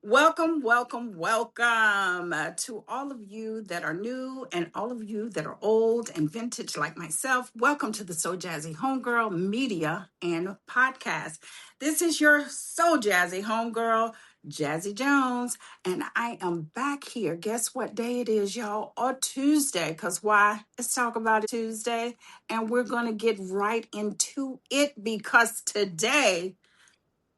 Welcome, welcome, welcome to all of you that are new and all of you that are old and vintage like myself. Welcome to the So Jazzy Homegirl Media and Podcast. This is your So Jazzy Homegirl, Jazzie Jones, and I am back here. Guess what day it is, y'all? Or Tuesday, because why? Let's talk about it Tuesday, and we're going to get right into it because today,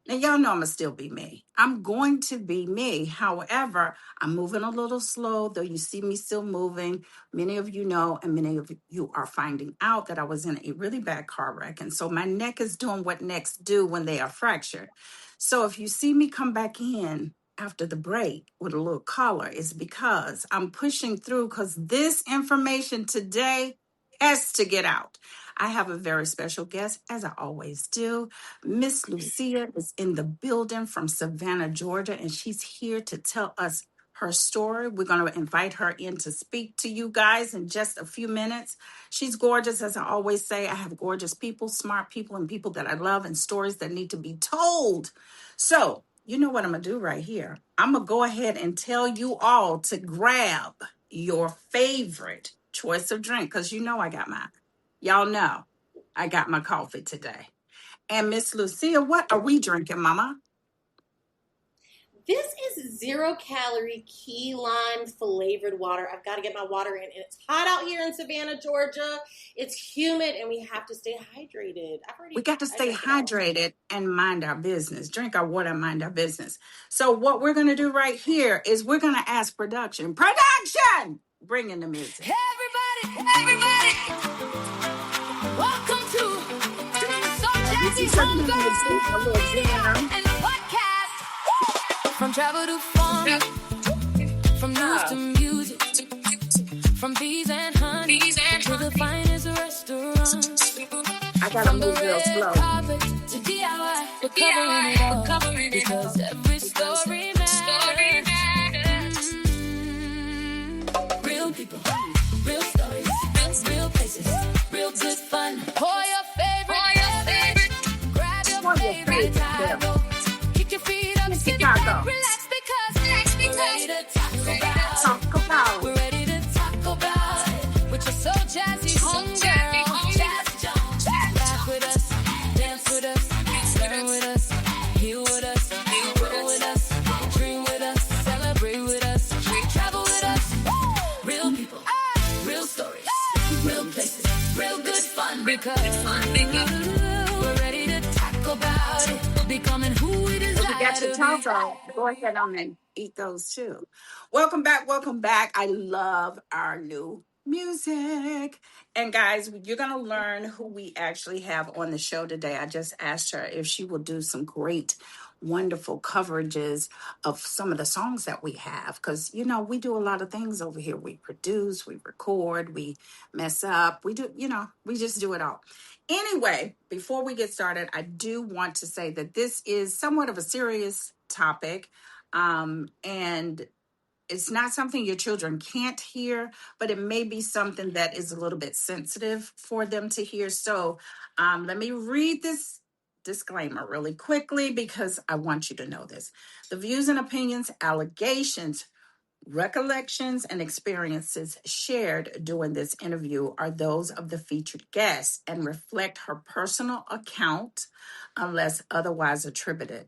now, y'all know I'm going to still be me. I'm going to be me. However, I'm moving a little slow, though you see me still moving. Many of you know, and many of you are finding out that I was in a really bad car wreck. And so my neck is doing what necks do when they are fractured. So if you see me come back in after the break with a little collar, it's because I'm pushing through because this information today has to get out. I have a very special guest, as I always do. Miss Lucia is in the building from Savannah, Georgia, and she's here to tell us her story. We're going to invite her in to speak to you guys in just a few minutes. She's gorgeous, as I always say. I have gorgeous people, smart people, and people that I love, and stories that need to be told. So, you know what I'm going to do right here? I'm going to go ahead and tell you all to grab your favorite choice of drink because you know I got mine. Y'all know I got my coffee today. And Miss Lucia, what are we drinking, Mama? This is 0-calorie key lime flavored water. I've got to get my water in, and it's hot out here in Savannah, Georgia. It's humid, and we have to stay hydrated. We got to stay hydrated and mind our business. Drink our water and mind our business. So what we're going to do right here is we're going to ask production. Production! Bring in the music. Everybody, welcome to So This Jazzy is something I'm going to do a Homegirl little Media jam. and Podcast. From travel to fun, from news to music, from bees and honey to the finest restaurants. I got to From the move real red slow. carpet to DIY, we're covering it all because every story matters. Real people, real stories, real places, real good fun. Pour your favorite, grab your Pour your favorite favorite taco. Kick your feet up, sit back, taco. relax because we're ready to Talk about we're it. ready to talk about it. With your so jazzy homegirl, Jazzie Jones. Laugh with us, dance with us, learn with us, heal with us, grow with us, dream with us, celebrate with us, travel with us. Real people, real stories, real places, real good fun. Because we're ready to talk about it, becoming who we If you desire got your to be. taco, go ahead on and eat those too. Welcome back. Welcome back. I love our new music. And guys, you're going to learn who we actually have on the show today. I just asked her if she will do some great, wonderful coverages of some of the songs that we have. Because, you know, we do a lot of things over here. We produce, we record, we mess up. We do, you know, we just do it all. Anyway, before we get started, I do want to say that this is somewhat of a serious topic. And it's not something your children can't hear, but it may be something that is a little bit sensitive for them to hear. So let me read this disclaimer really quickly because I want you to know this. The views and opinions, allegations, recollections and experiences shared during this interview are those of the featured guest and reflect her personal account unless otherwise attributed.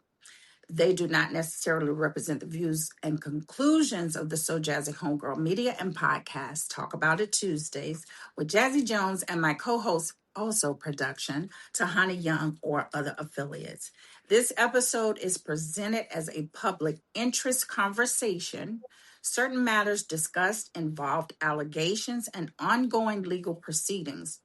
They do not necessarily represent the views and conclusions of the So Jazzy Homegirl Media and Podcast, Talk About It Tuesdays, with Jazzie Jones and my co-host, also production, Tahani Young or other affiliates. This episode is presented as a public interest conversation. Certain matters discussed involved allegations and ongoing legal proceedings.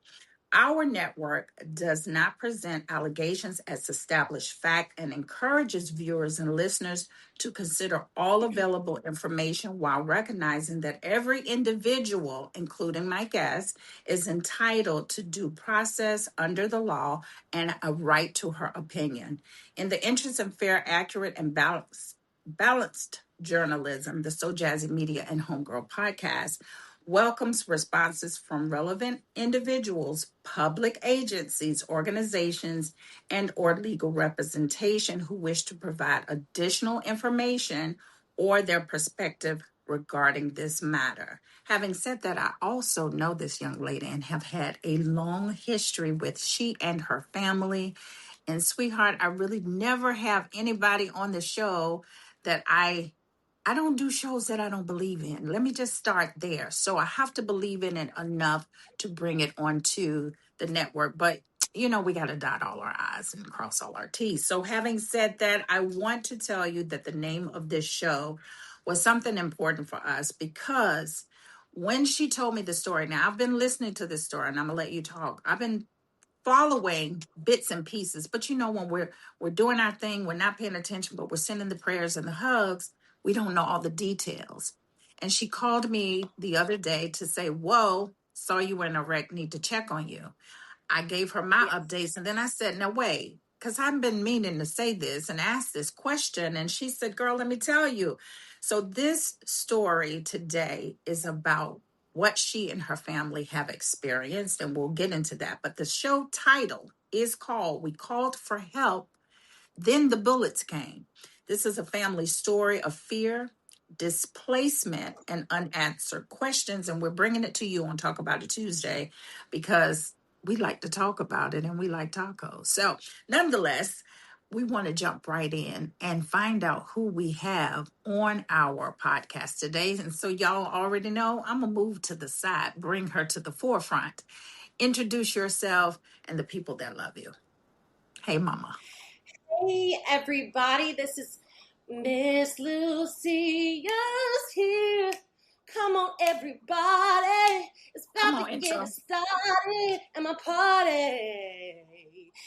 Our network does not present allegations as established fact and encourages viewers and listeners to consider all available information while recognizing that every individual, including my guest, is entitled to due process under the law and a right to her opinion. In the interest of fair, accurate, and balanced journalism, the So Jazzy Media and Homegirl podcast welcomes responses from relevant individuals, public agencies, organizations, and or legal representation who wish to provide additional information or their perspective regarding this matter. Having said that, I also know this young lady and have had a long history with she and her family. And sweetheart, I really never have anybody on the show that I don't do shows that I don't believe in. Let me just start there. So I have to believe in it enough to bring it onto the network. But we got to dot all our I's and cross all our T's. So having said that, I want to tell you that the name of this show was something important for us because when she told me the story, now I've been listening to this story and I'm gonna let you talk. I've been following bits and pieces, but when we're doing our thing, we're not paying attention, but we're sending the prayers and the hugs, we don't know all the details. And she called me the other day to say, whoa, saw you were in a wreck, need to check on you. I gave her my Yes. updates, and then I said, no, wait, because I've been meaning to say this and ask this question. And she said, girl, let me tell you. So this story today is about what she and her family have experienced, and we'll get into that. But the show title is called We Called for Help, Then the Bullets Came. This is a family story of fear, displacement, and unanswered questions. And we're bringing it to you on Talk About It Tuesday because we like to talk about it and we like tacos. So, nonetheless, we want to jump right in and find out who we have on our podcast today. And so, y'all already know, I'm going to move to the side, bring her to the forefront. Introduce yourself and the people that love you. Hey, Mama. Hey, everybody. This is Miss Lucia's here. Come on, everybody. It's Come about on, to get intro. started at my party.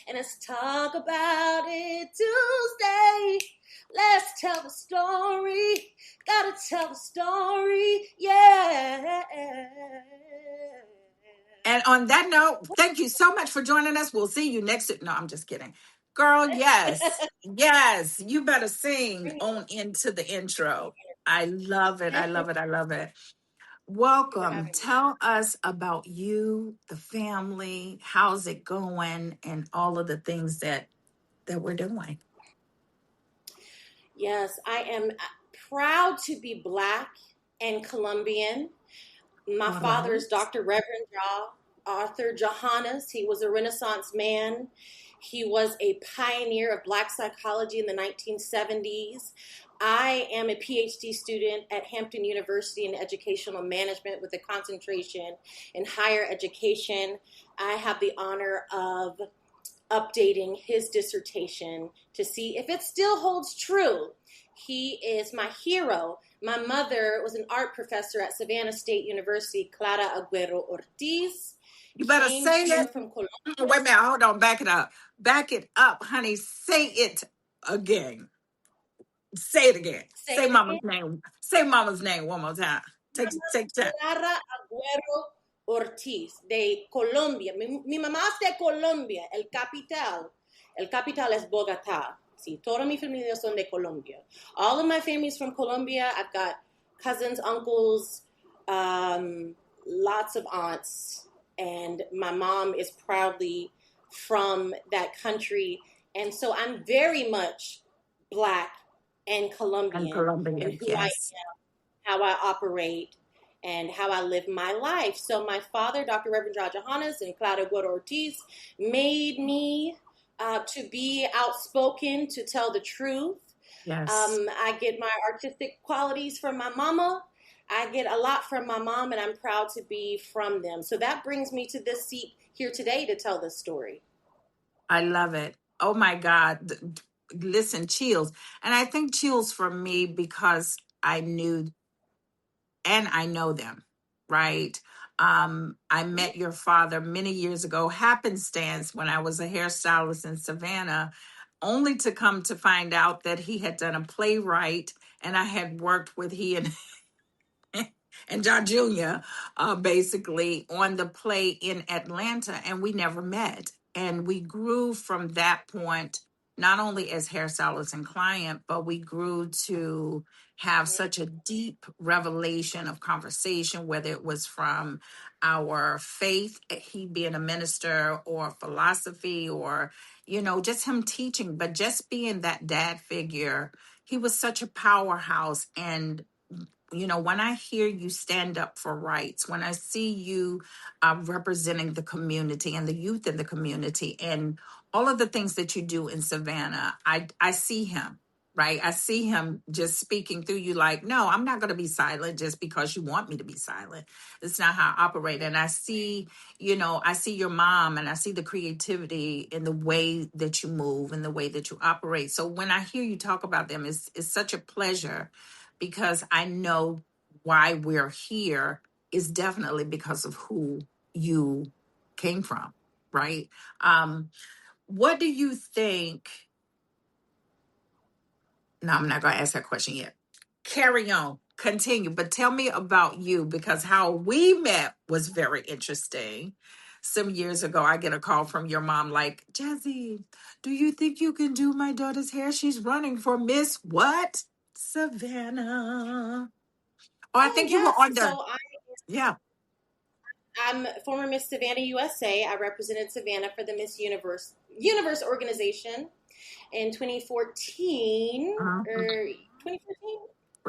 And let's talk about it Tuesday. Let's tell the story. Gotta tell the story. Yeah. And on that note, thank you so much for joining us. We'll see you next. No, I'm just kidding. Girl, yes. Yes. You better sing on into the intro. I love it. I love it. I love it. Thank you for Welcome. having me. Tell us about you, the family, how's it going, and all of the things that we're doing. Yes, I am proud to be Black and Colombian. My All father right. is Dr. Reverend Arthur Jahannes. He was a Renaissance man. He was a pioneer of Black psychology in the 1970s. I am a PhD student at Hampton University in educational management with a concentration in higher education. I have the honor of updating his dissertation to see if it still holds true. He is my hero. My mother was an art professor at Savannah State University, Clara Aguero Ortiz. You better Came say here it. from Colombia. Wait a minute. Hold on. Back it up. Back it up, honey. Say it again. Say it again. Say Say it mama's again. name. Say mama's name one more time. Take time. Clara Aguero Ortiz, de Colombia. Mi mamá es de Colombia, el capital. El capital es Bogotá. Sí, toda mi familia son de Colombia. All of my family is from Colombia. I've got cousins, uncles, lots of aunts, and my mom is proudly from that country. And so I'm very much Black and And Colombian in Colombian, who I yes. how I operate, and how I live my life. So my father, Dr. Reverend Jahannes and Clara Guerra Ortiz, made me to be outspoken, to tell the truth. Yes. I get my artistic qualities from my mama. I get a lot from my mom, and I'm proud to be from them. So that brings me to this seat here today to tell this story. I love it. Oh my God. Listen, chills. And I think chills for me because I knew and I know them, right? I met your father many years ago, happenstance, when I was a hairstylist in Savannah, only to come to find out that he had done a playwright and I had worked with he and and John Jr. Basically on the play in Atlanta, and we never met. And we grew from that point not only as hairstylist and client, but we grew to have such a deep revelation of conversation, whether it was from our faith, he being a minister, or philosophy, or, just him teaching, but just being that dad figure. He was such a powerhouse. And when I hear you stand up for rights, when I see you representing the community and the youth in the community and all of the things that you do in Savannah, I see him, right? I see him just speaking through you like, no, I'm not going to be silent just because you want me to be silent. It's not how I operate. And I see your mom, and I see the creativity in the way that you move and the way that you operate. So when I hear you talk about them, it's such a pleasure, because I know why we're here is definitely because of who you came from, right? What do you think? No, I'm not going to ask that question yet. Carry on, continue, but tell me about you, because how we met was very interesting. Some years ago, I get a call from your mom like, Jazzie, do you think you can do my daughter's hair? She's running for Miss what? Savannah. Oh, I Oh think you were yes. on the, So yeah. I'm former Miss Savannah USA. I represented Savannah for the Miss Universe organization in 2014 Uh-huh. or 2014.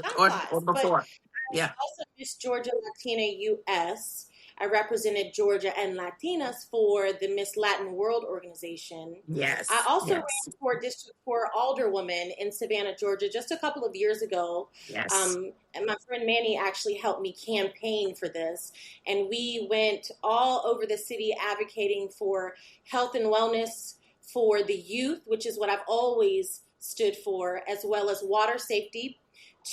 Time Or flies. But before. Yeah. also Miss Georgia Latina US. I represented Georgia and Latinas for the Miss Latin World organization. I Yes. also ran Yes. for District 4 Alderwoman in Savannah, Georgia, just a couple of years ago. Yes. And my friend Manny actually helped me campaign for this. And we went all over the city advocating for health and wellness for the youth, which is what I've always stood for, as well as water safety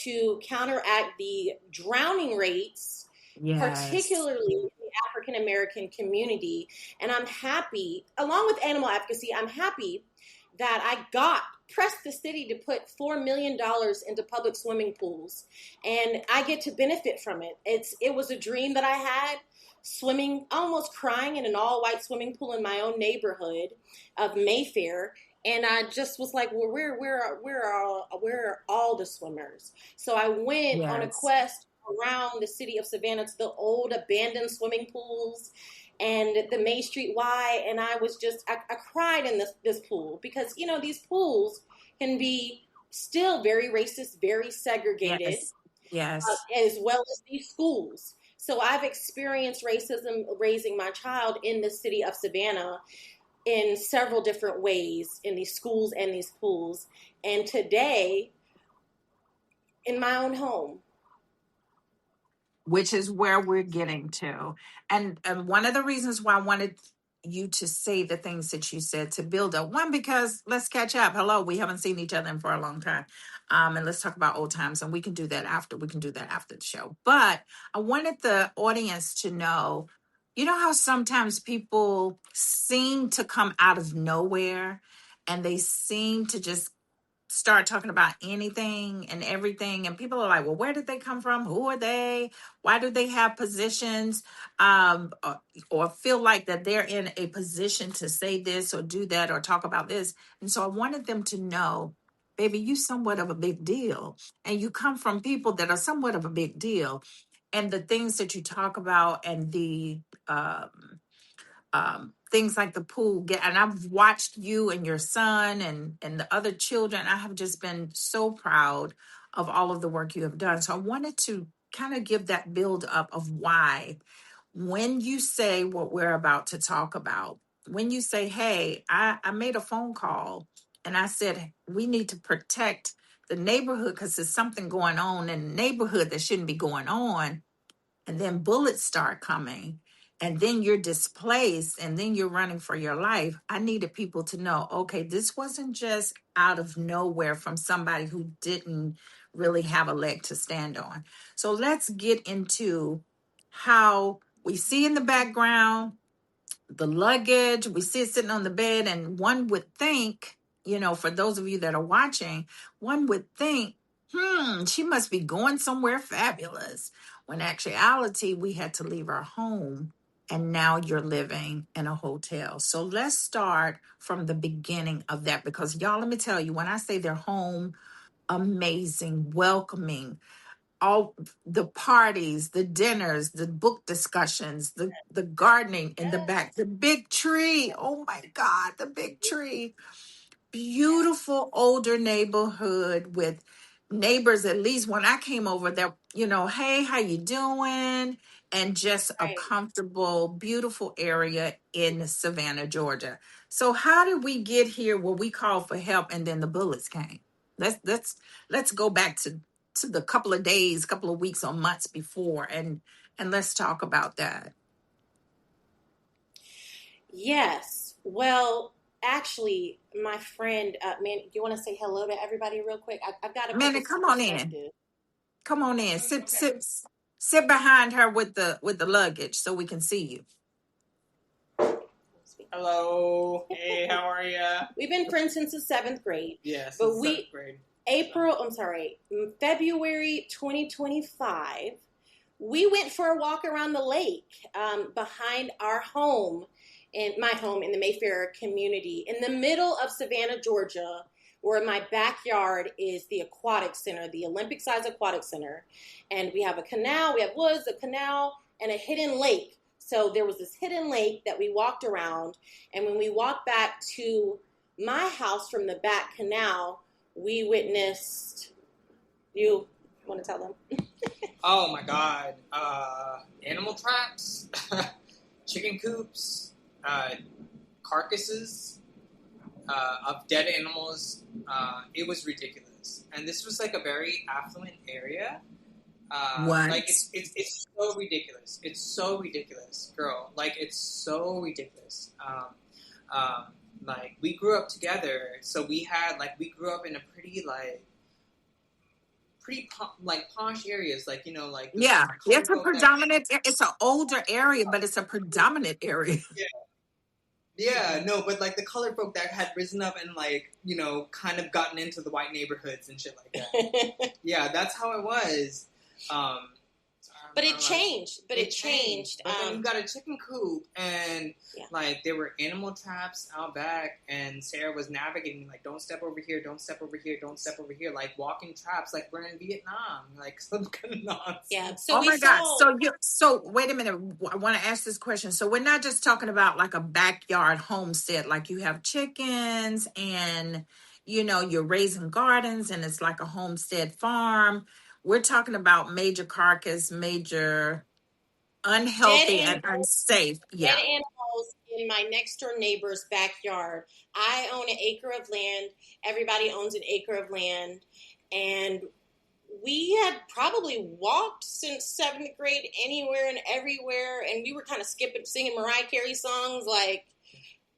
to counteract the drowning rates, Yes. particularly in the African American community. And I'm happy, along with animal advocacy, I'm happy that I pressed the city to put $4 million into public swimming pools. And I get to benefit from it. It was a dream that I had, swimming, almost crying in an all-white swimming pool in my own neighborhood of Mayfair. And I just was like, well, where are all the swimmers? So I went on a Yes. quest around the city of Savannah to the old abandoned swimming pools and the May Street Y, and I was just I cried in this pool because these pools can be still very racist, very segregated, Yes. Yes. as well as these schools. So I've experienced racism raising my child in the city of Savannah in several different ways in these schools and these pools, and today in my own home. Which is where we're getting to. And one of the reasons why I wanted you to say the things that you said to build up, one, because let's catch up. Hello, we haven't seen each other in for a long time. And let's talk about old times, and we can do that after. We can do that after the show. But I wanted the audience to know, how sometimes people seem to come out of nowhere, and they seem to just start talking about anything and everything, and people are like, well, where did they come from? Who are they? Why do they have positions? Or feel like that they're in a position to say this or do that or talk about this. And so I wanted them to know, baby, you somewhat of a big deal, and you come from people that are somewhat of a big deal, and the things that you talk about, and the things like the pool get, and I've watched you and your son and the other children. I have just been so proud of all of the work you have done. So I wanted to kind of give that build up of why, when you say what we're about to talk about, when you say, hey, I made a phone call and I said we need to protect the neighborhood because there's something going on in the neighborhood that shouldn't be going on, and then bullets start coming, and then you're displaced, and then you're running for your life. I needed people to know, okay, this wasn't just out of nowhere from somebody who didn't really have a leg to stand on. So let's get into how we see in the background the luggage. We see it sitting on the bed, and one would think, for those of you that are watching, one would think, she must be going somewhere fabulous. When actuality, we had to leave our home and now you're living in a hotel. So let's start from the beginning of that, because y'all, let me tell you, when I say their home, amazing, welcoming, all the parties, the dinners, the book discussions, the gardening in the back, the big tree. Oh my God, the big tree. Beautiful older neighborhood with neighbors, at least when I came over there, hey, how you doing? And just a Right. comfortable, beautiful area in Savannah, Georgia. So how did we get here where we called for help and then the bullets came? Let's go back to the couple of days, couple of weeks or months before, and let's talk about that. Yes. Well, actually, my friend, man, do you want to say hello to everybody real quick? I've got to put Manny, this in come on in. perspective. Come on in. Sit behind her with the luggage so we can see you. Hello. Hey, how are ya? We've been friends since the 7th grade. Yes, But it's 7th grade. February 2025, we went for a walk around the lake behind our home, my home in the Mayfair community, in the middle of Savannah, Georgia, where my backyard is the aquatic center, the Olympic-sized aquatic center. And we have a canal, we have woods, a canal, and a hidden lake. So there was this hidden lake that we walked around. And when we walked back to my house from the back canal, we witnessed, you want to tell them? Oh my God. Animal traps, chicken coops, carcasses of dead animals. It was ridiculous. And this was like a very affluent area. What? Like it's so ridiculous. It's so ridiculous, girl. Like it's so ridiculous. Like we grew up together, so we grew up in a pretty posh areas, like Yeah, it's a folk predominant. It's an older area, but it's a predominant area. Yeah, no, but like the colored folk that had risen up and kind of gotten into the white neighborhoods and shit like that. Yeah, that's how it was. But it changed. But then you got a chicken coop, and there were animal traps out back, and Sarah was navigating don't step over here, don't step over here, don't step over here, like walking traps, like we're in Vietnam, like some kind of nonsense. Yeah. So oh my God. So wait a minute. I want to ask this question. So we're not just talking about like a backyard homestead, like you have chickens and you're raising gardens and it's like a homestead farm. We're talking about major carcass, major unhealthy and unsafe. Yeah. Dead animals in my next door neighbor's backyard. I own an acre of land. Everybody owns an acre of land. And we had probably walked since 7th grade anywhere and everywhere. And we were kind of singing Mariah Carey songs like,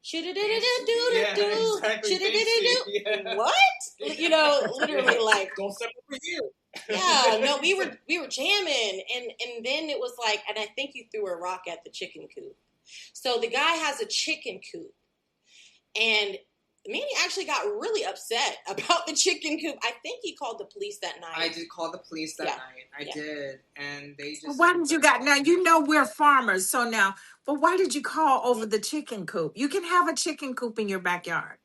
do-do-do-do-do-do-do. Yeah. What? Literally like, don't step over here. Yeah, no, we were jamming, and then it was like, and I think you threw a rock at the chicken coop. So the guy has a chicken coop, and Manny actually got really upset about the chicken coop. I think he called the police that night. I did call the police that night. I did, and they just. Why did you now? We're farmers, so now. But why did you call over the chicken coop? You can have a chicken coop in your backyard.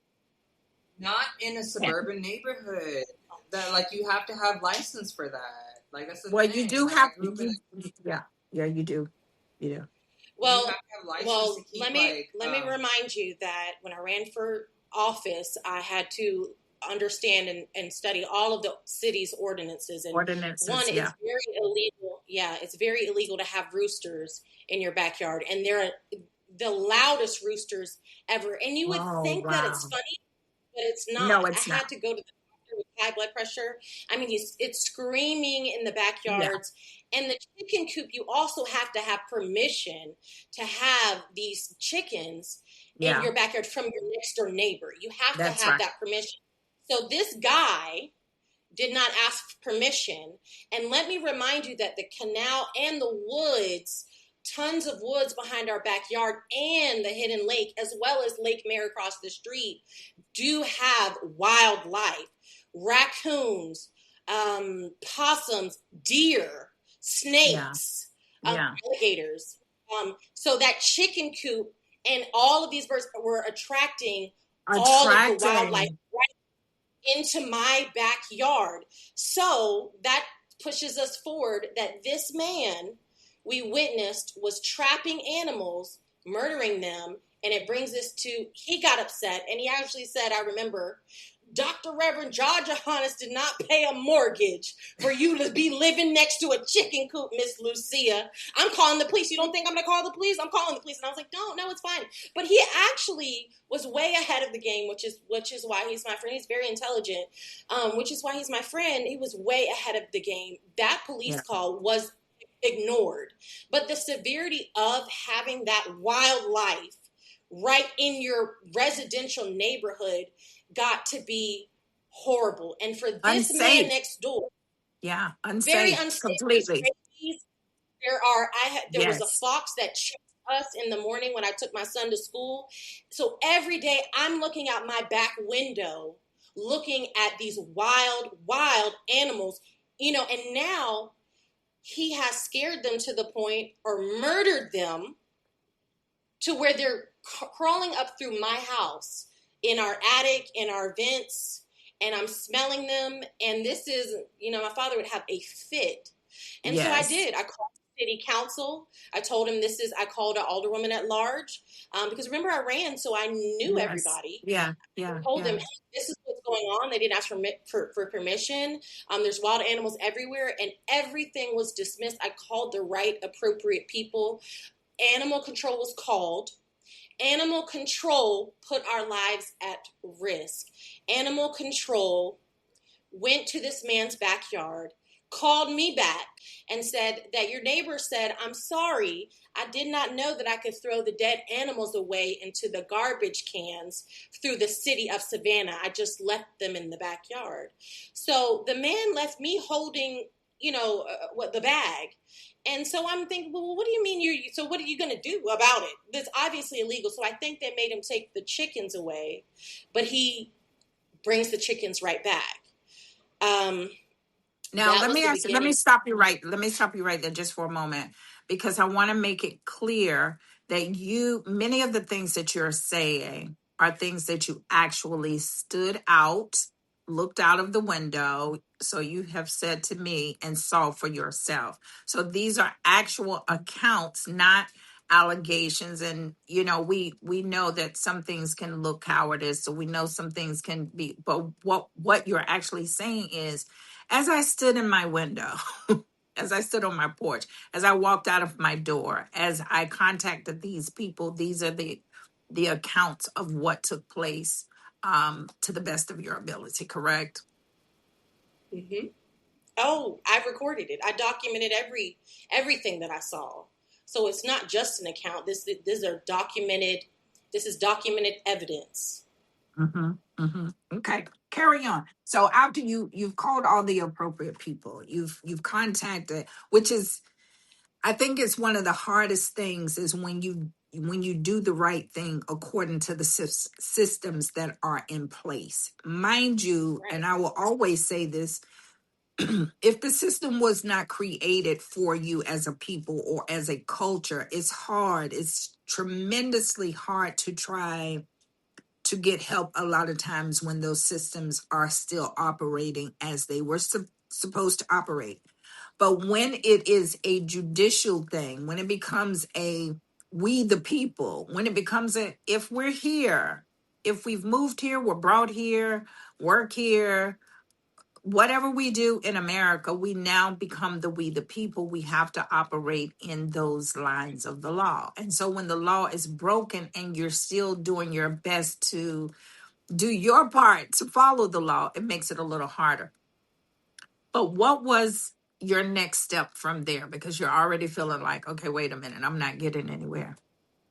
Not in a suburban neighborhood. That you have to have license for that. That's the thing. You do have. Yeah, you do. You do. Well, you have to have license to keep, let me remind you that when I ran for office, I had to understand and study all of the city's ordinances. And it's very illegal. Yeah, it's very illegal to have roosters in your backyard, and they're the loudest roosters ever. And you would think that it's funny, but it's not. No, it's not. I had to go to the doctor with high blood pressure. I mean, it's screaming in the backyards. Yeah. And the chicken coop, you also have to have permission to have these chickens in your backyard from your next door neighbor. You have to have that permission. So this guy did not ask permission. And let me remind you that the canal and the woods, tons of woods behind our backyard and the hidden lake, as well as Lake Mare across the street, do have wildlife, raccoons, possums, deer, snakes, alligators. So that chicken coop and all of these birds were attracting all of the wildlife right into my backyard. So that pushes us forward that this man we witnessed was trapping animals, murdering them, and it brings us to, he got upset, and he actually said, I remember, Dr. Reverend Jazzie Jones did not pay a mortgage for you to be living next to a chicken coop, Miss Lucia. I'm calling the police. You don't think I'm going to call the police? I'm calling the police. And I was like, no, it's fine. But he actually was way ahead of the game, which is why he's my friend. He's very intelligent, which is why he's my friend. He was way ahead of the game. That police call was ignored. But the severity of having that wildlife right in your residential neighborhood got to be horrible. And for this man next door, unsafe, very unsafe. completely. There was a fox that chased us in the morning when I took my son to school. So every day I'm looking out my back window, looking at these wild animals, and now he has scared them to the point or murdered them to where they're crawling up through my house, in our attic, in our vents, and I'm smelling them. And this is, my father would have a fit. And so I did. I called city council. I told him I called an alderwoman at large, because remember I ran, so I knew everybody. I told them, hey, this is what's going on. They didn't ask for permission. There's wild animals everywhere, and everything was dismissed. I called the right appropriate people. Animal control was called. Animal control put our lives at risk. Animal control went to this man's backyard, called me back, and said that your neighbor said, I'm sorry, I did not know that I could throw the dead animals away into the garbage cans through the city of Savannah. I just left them in the backyard. So the man left me holding, the bag. And so I'm thinking, well, what do you mean so what are you going to do about it? That's obviously illegal. So I think they made him take the chickens away, but he brings the chickens right back. Now, let me stop you right there just for a moment, because I want to make it clear that many of the things that you're saying are things that you actually stood out, looked out of the window. So you have said to me and saw for yourself. So these are actual accounts, not allegations. And, we know that some things can look cowardice. So we know some things can be, but what you're actually saying is, as I stood in my window, as I stood on my porch, as I walked out of my door, as I contacted these people, these are the accounts of what took place, to the best of your ability, correct? Mm-hmm. Oh, I recorded it. I documented everything that I saw. So it's not just an account. This is documented evidence. Mm-hmm. Mm-hmm. Okay, carry on. So after you've called all the appropriate people, you've contacted, which is, I think it's one of the hardest things, is when you do the right thing according to the systems that are in place. Mind you, and I will always say this, if the system was not created for you as a people or as a culture, it's tremendously hard to try to get help a lot of times when those systems are still operating as they were supposed to operate. But when it is a judicial thing, when it becomes we the people, when it becomes if we're here, if we've moved here, we're brought here, work here, whatever we do in America, we now become we the people. We have to operate in those lines of the law. And so when the law is broken and you're still doing your best to do your part to follow the law, it makes it a little harder. But what was your next step from there? Because you're already feeling like, okay, wait a minute, I'm not getting anywhere.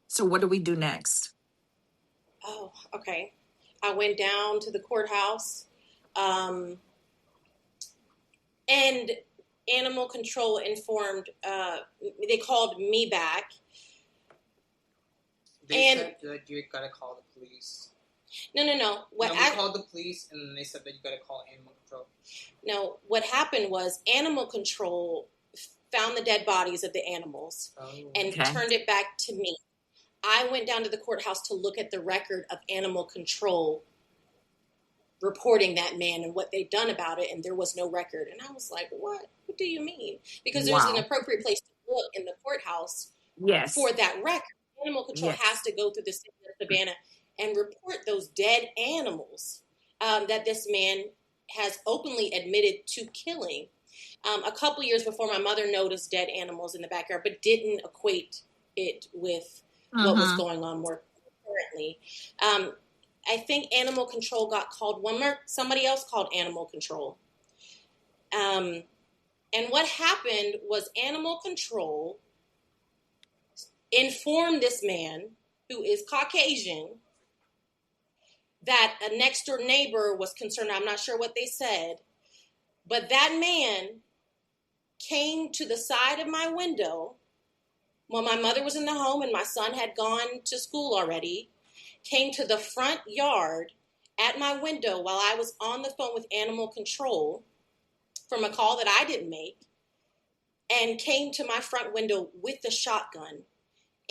So what do we do next? Oh, okay. I went down to the courthouse, and animal control informed, they called me back. They said that you gotta call the police. No. We called the police, and they said that you gotta call animal control. No, what happened was animal control found the dead bodies of the animals, and turned it back to me. I went down to the courthouse to look at the record of animal control reporting that man and what they'd done about it, and there was no record. And I was like, what do you mean? Because there's an appropriate place to look in the courthouse for that record. Animal control has to go through the city of Savannah and report those dead animals that this man has openly admitted to killing. A couple years before, my mother noticed dead animals in the backyard, but didn't equate it with what was going on more currently. I think animal control got called. Somebody else called animal control. And what happened was animal control informed this man, who is Caucasian, that a next door neighbor was concerned. I'm not sure what they said, but that man came to the side of my window when my mother was in the home and my son had gone to school already, came to the front yard at my window while I was on the phone with animal control from a call that I didn't make, and came to my front window with the shotgun.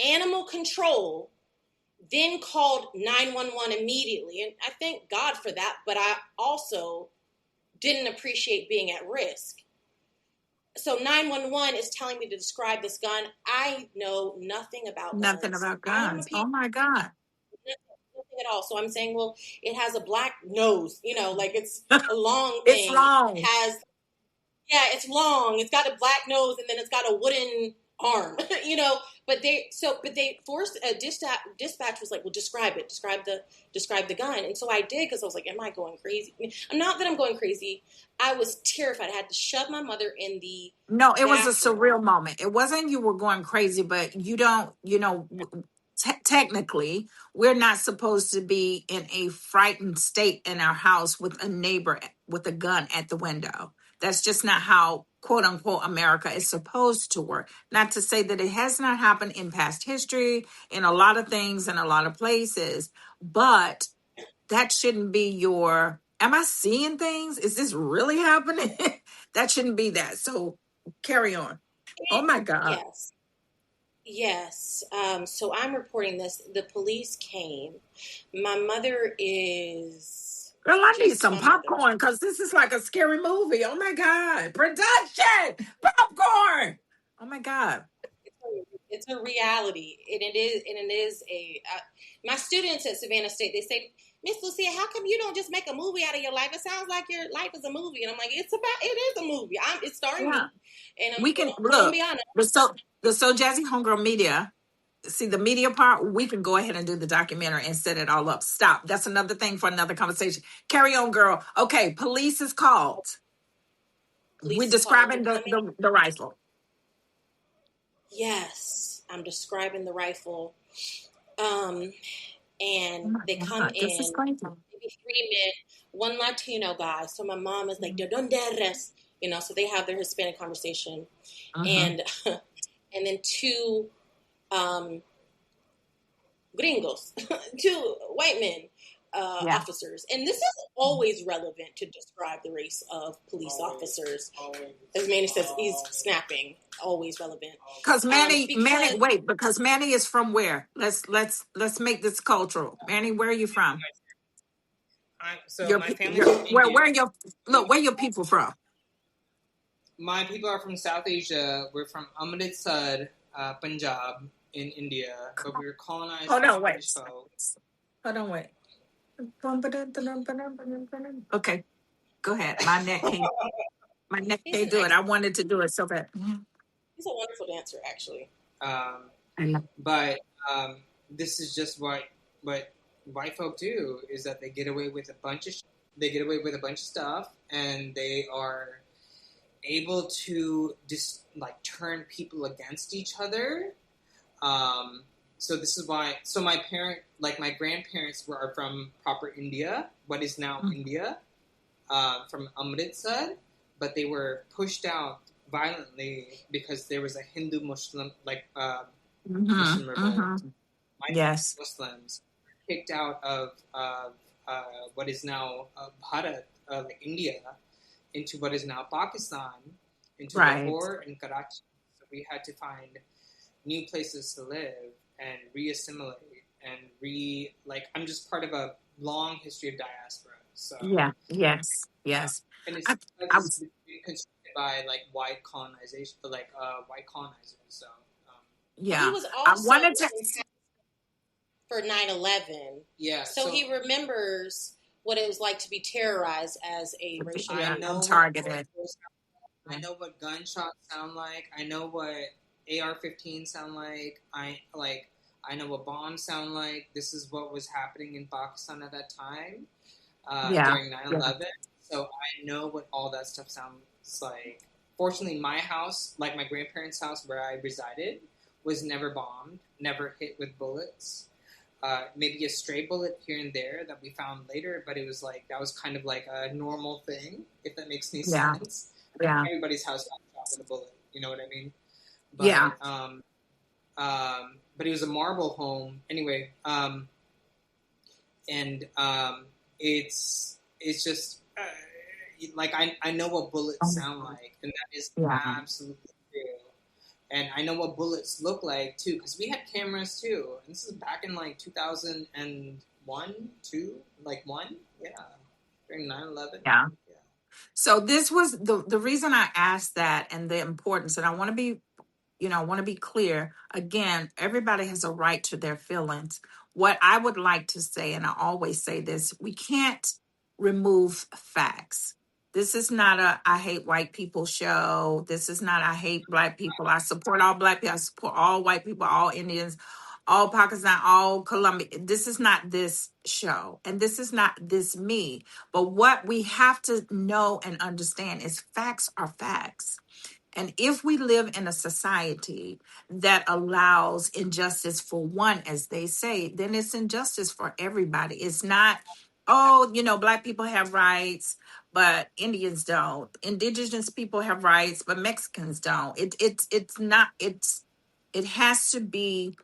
Animal control then called 911 immediately, and I thank God for that, but I also didn't appreciate being at risk. So 911 is telling me to describe this gun. I know nothing about guns. Nothing about guns. Oh my God. Nothing at all. So I'm saying, well, it has a black nose, like it's a long thing. It's long. It's long. It's got a black nose, and then it's got a wooden arm, but they forced a dispatch was like, well, describe the gun. And so I did, because I was like, am I going crazy? Not that I'm going crazy. I was terrified. I had to shove my mother in the it was a surreal moment. It wasn't you were going crazy, but you don't, technically we're not supposed to be in a frightened state in our house with a neighbor with a gun at the window. That's just not how, quote unquote, America is supposed to work. Not to say that it has not happened in past history, in a lot of things, in a lot of places, but that shouldn't be am I seeing things? Is this really happening? That shouldn't be that. So carry on. Oh my God. Yes. So I'm reporting this. The police came. My mother is... Girl, I need some popcorn, because this is like a scary movie. Oh my God. Production! Popcorn! Oh my God. It's a reality. And it is my students at Savannah State, they say, Miss Lucia, how come you don't just make a movie out of your life? It sounds like your life is a movie. And I'm like, it is a movie. It's starring me. And we can look, be honest. The So Jazzie Homegirl Media, see the media part, we can go ahead and do the documentary and set it all up. Stop. That's another thing for another conversation. Carry on, girl. Okay, police is called. We're describing the rifle. Yes, I'm describing the rifle. And they come in, maybe 3 men, one Latino guy. So my mom is like, "De donde eres?" So they have their Hispanic conversation. And then 2 gringos, 2 white men, officers. And this is always relevant to describe the race of police officers. As Manny says, he's snapping. Always relevant. Because Manny, because Manny is from where? Let's make this cultural. Manny, where are you from? My family's from India. Where your people from? My people are from South Asia. We're from Amritsar, Punjab, in India, but we were colonized by British folks. Hold on, wait. Okay, go ahead. My neck can't do it. I wanted to do it so bad. He's a wonderful dancer, actually. But this is just what white folk do, is that they get away with a bunch of stuff, and they are able to just turn people against each other. So this is why. So my grandparents are from proper India, what is now India, from Amritsar, but they were pushed out violently because there was a Hindu-Muslim Muslim revolt. Muslims were kicked out of what is now Bharat, India, into what is now Pakistan, into Lahore and Karachi. We had to find new places to live and re-assimilate and I'm just part of a long history of diaspora. So Yeah. Yes. yeah, Yes. and it's I, because I it's was, been constructed by like white colonization, white colonizers. So Well, he yeah. was I also wanted to, for 9/11. yeah, So he remembers what it was like to be terrorized as a racial yeah, I minority. know and what targeted. I know what gunshots sound like. I know what AR-15 sound like. I know what bombs sound like. This is what was happening in Pakistan at that time Yeah. during 9/11. So I know what all that stuff sounds like. Fortunately, my house, like my grandparents' house where I resided, was never bombed, never hit with bullets. Maybe a stray bullet here and there that we found later, but it was like that was kind of like a normal thing, if that makes any Yeah. sense. Yeah. Everybody's house got shot with a bullet, you know what I mean? Yeah. But it was a marble home anyway, and it's just like I know what bullets sound like, and that is Yeah. absolutely true. And I know what bullets look like too, because we had cameras too. And this is back in like 2001, 2, like 1, yeah, during 9/11. Yeah. So this was the reason I asked that and the importance, and I want to be, I want to be clear. Again, everybody has a right to their feelings. What I would like to say, and I always say this, we can't remove facts. This is not a I hate white people show. This is not I hate black people. I support all black people. I support all white people, all Indians, all Pakistan, all Colombia. This is not this show. And this is not this me. But what we have to know and understand is facts are facts. And if we live in a society that allows injustice for one, as they say, then it's injustice for everybody. It's not, oh, black people have rights, but Indians don't. Indigenous people have rights, but Mexicans don't. It's not, it has to be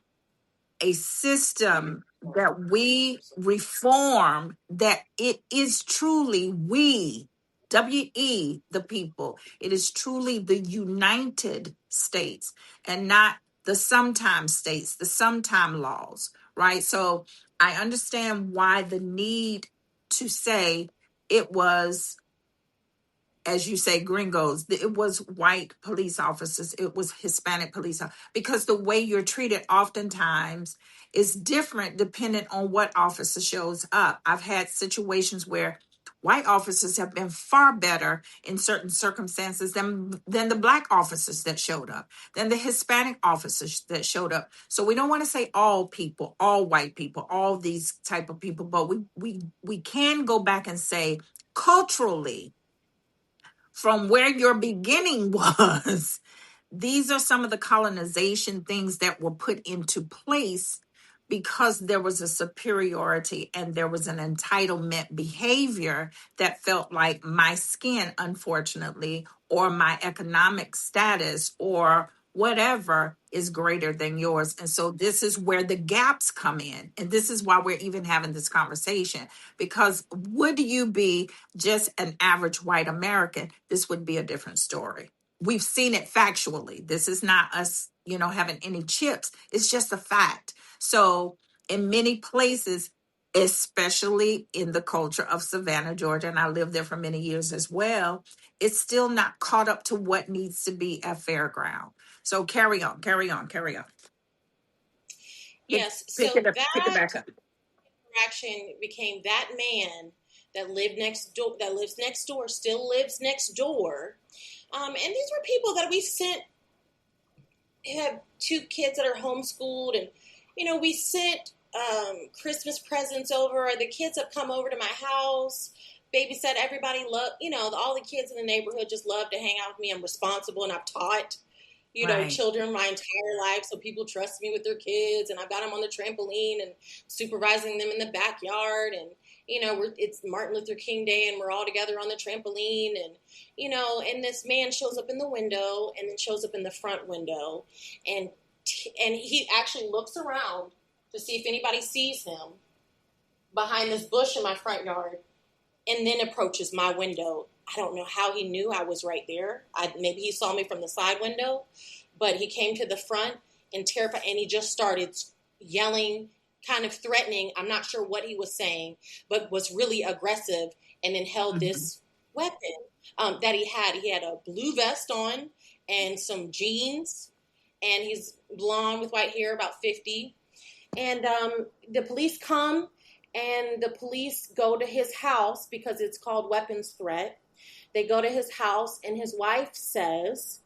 a system that we reform, that it is truly the people. It is truly the United States and not the sometime states, the sometime laws, right? So I understand why the need to say it was, as you say, gringos. It was white police officers. It was Hispanic police because the way you're treated oftentimes is different depending on what officer shows up. I've had situations where white officers have been far better in certain circumstances than the black officers that showed up, than the Hispanic officers that showed up. So we don't want to say all people, all white people, all these type of people, but we can go back and say culturally, from where your beginning was, these are some of the colonization things that were put into place because there was a superiority and there was an entitlement behavior that felt like my skin, unfortunately, or my economic status or whatever is greater than yours. And so this is where the gaps come in. And this is why we're even having this conversation, because would you be just an average white American, this would be a different story. We've seen it factually. This is not us, having any chips. It's just a fact. So in many places, especially in the culture of Savannah, Georgia, and I lived there for many years as well, it's still not caught up to what needs to be a fairground. So carry on. Yes, Pick so it up, pick it that back up. interaction became that man that lived next door, that lives next door, still lives next door. And these were people that we sent, have 2 kids that are homeschooled, and, we sent Christmas presents over. The kids have come over to my house, babysat. Everybody all the kids in the neighborhood just love to hang out with me. I'm responsible, and I've taught Right. children my entire life, so people trust me with their kids, and I've got them on the trampoline and supervising them in the backyard, and it's Martin Luther King Day, and we're all together on the trampoline, and and this man shows up in the window, and then shows up in the front window, and he actually looks around to see if anybody sees him behind this bush in my front yard, and then approaches my window I don't know how he knew I was right there. Maybe he saw me from the side window, but he came to the front and terrified, and he just started yelling, kind of threatening. I'm not sure what he was saying, but was really aggressive, and then held this weapon that he had. He had a blue vest on and some jeans, and he's blonde with white hair, about 50. And the police come, and the police go to his house because it's called weapons threat. They go to his house, and his wife says,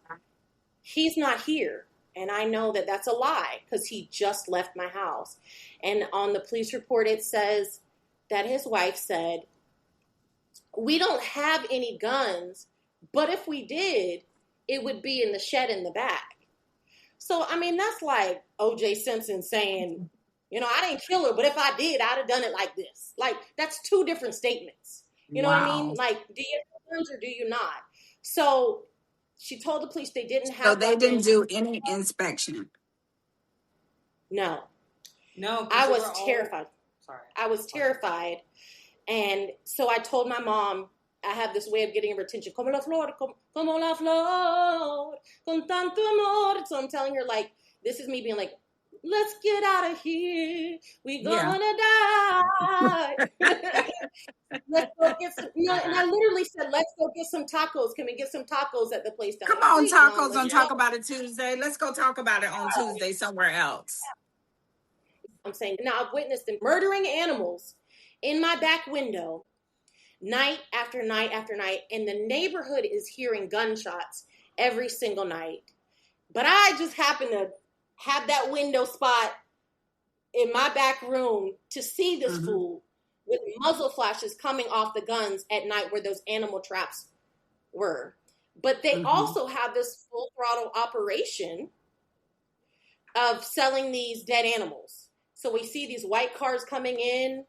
he's not here. And I know that that's a lie because he just left my house. And on the police report, it says that his wife said, we don't have any guns, but if we did, it would be in the shed in the back. So, I mean, that's like O.J. Simpson saying, you know, I didn't kill her, but if I did, I'd have done it like this. Like, that's two different statements. You know what I mean? Like, do you have guns or do you not? So she told the police they didn't have. So they didn't do any inspection. No. No. I was terrified. I was terrified. And so I told my mom, I have this way of getting her attention. Como la flor, como la flor, con tanto amor. So I'm telling her, like, this is me being like, let's get out of here. We gonna die. Let's go get some. You know, and I literally said, let's go get some tacos. Can we get some tacos at the place down Come on, tacos on Talk About It Tuesday. Let's go talk about it on Tuesday somewhere else. I'm saying, now I've witnessed them murdering animals in my back window night after night after night, and the neighborhood is hearing gunshots every single night. But I just happen to have that window spot in my back room to see this fool with muzzle flashes coming off the guns at night where those animal traps were. But they also have this full throttle operation of selling these dead animals. So we see these white cars coming in,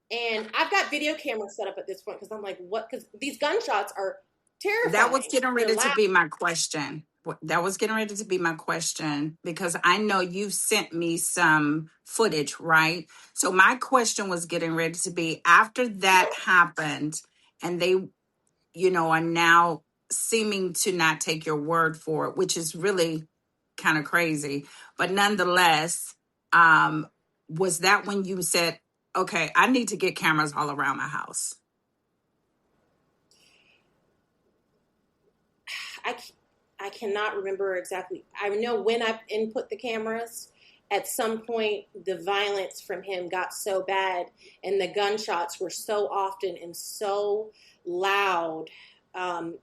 and I've got video cameras set up at this point because I'm like, what? Because these gunshots are terrifying. That was getting ready to be my question. Because I know you sent me some footage, right? So my question was getting ready to be, after that happened and they, you know, are now seeming to not take your word for it, which is really kind of crazy. But nonetheless, was that when you said, okay, I need to get cameras all around my house? I cannot remember exactly. I know when I input the cameras, at some point the violence from him got so bad and the gunshots were so often and so loud and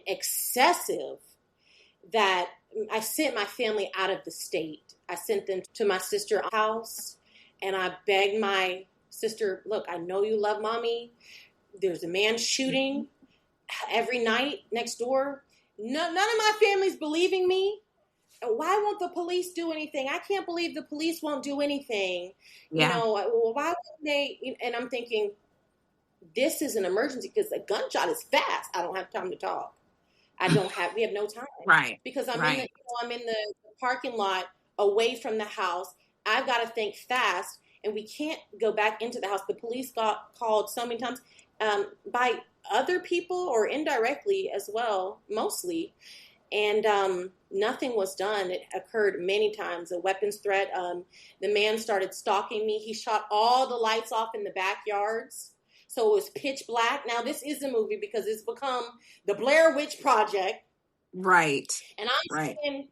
excessive that I sent my family out of the state. I sent them to my sister's house, and I begged my sister, look, I know you love mommy. There's a man shooting every night next door. None of my family's believing me. Why won't the police do anything? I can't believe the police won't do anything. Yeah. You know, well, why wouldn't they? And I'm thinking, this is an emergency because a gunshot is fast. I don't have time to talk. We have no time. Right. Because I'm in the parking lot away from the house. I've got to think fast, and we can't go back into the house. The police got called so many times by other people or indirectly as well, mostly. And nothing was done. It occurred many times. A weapons threat. The man started stalking me. He shot all the lights off in the backyards. So it was pitch black. Now, this is a movie because it's become the Blair Witch Project. Right. And I'm saying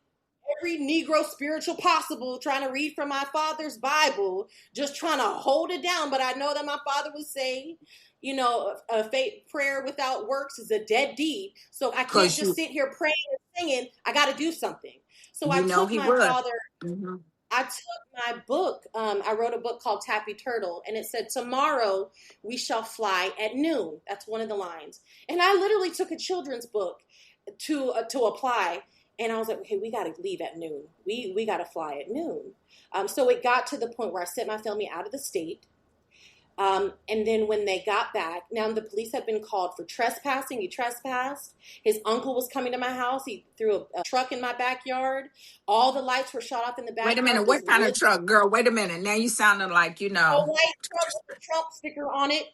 every Negro spiritual possible, trying to read from my father's Bible, just trying to hold it down. But I know that my father would say, you know, a faith prayer without works is a dead deed. So I can't just sit here praying and singing. I got to do something. So I took my father. I took my book. I wrote a book called Tappy Turtle, and it said, tomorrow we shall fly at noon. That's one of the lines. And I literally took a children's book to apply. And I was like, okay, we got to leave at noon. We got to fly at noon. So it got to the point where I sent my family out of the state. And then when they got back, now the police had been called for trespassing. He trespassed. His uncle was coming to my house. He threw a truck in my backyard. All the lights were shot off in the backyard. Wait a minute. What kind of truck, girl? Wait a minute. Now you sounded like, you know. A white truck with a Trump sticker on it.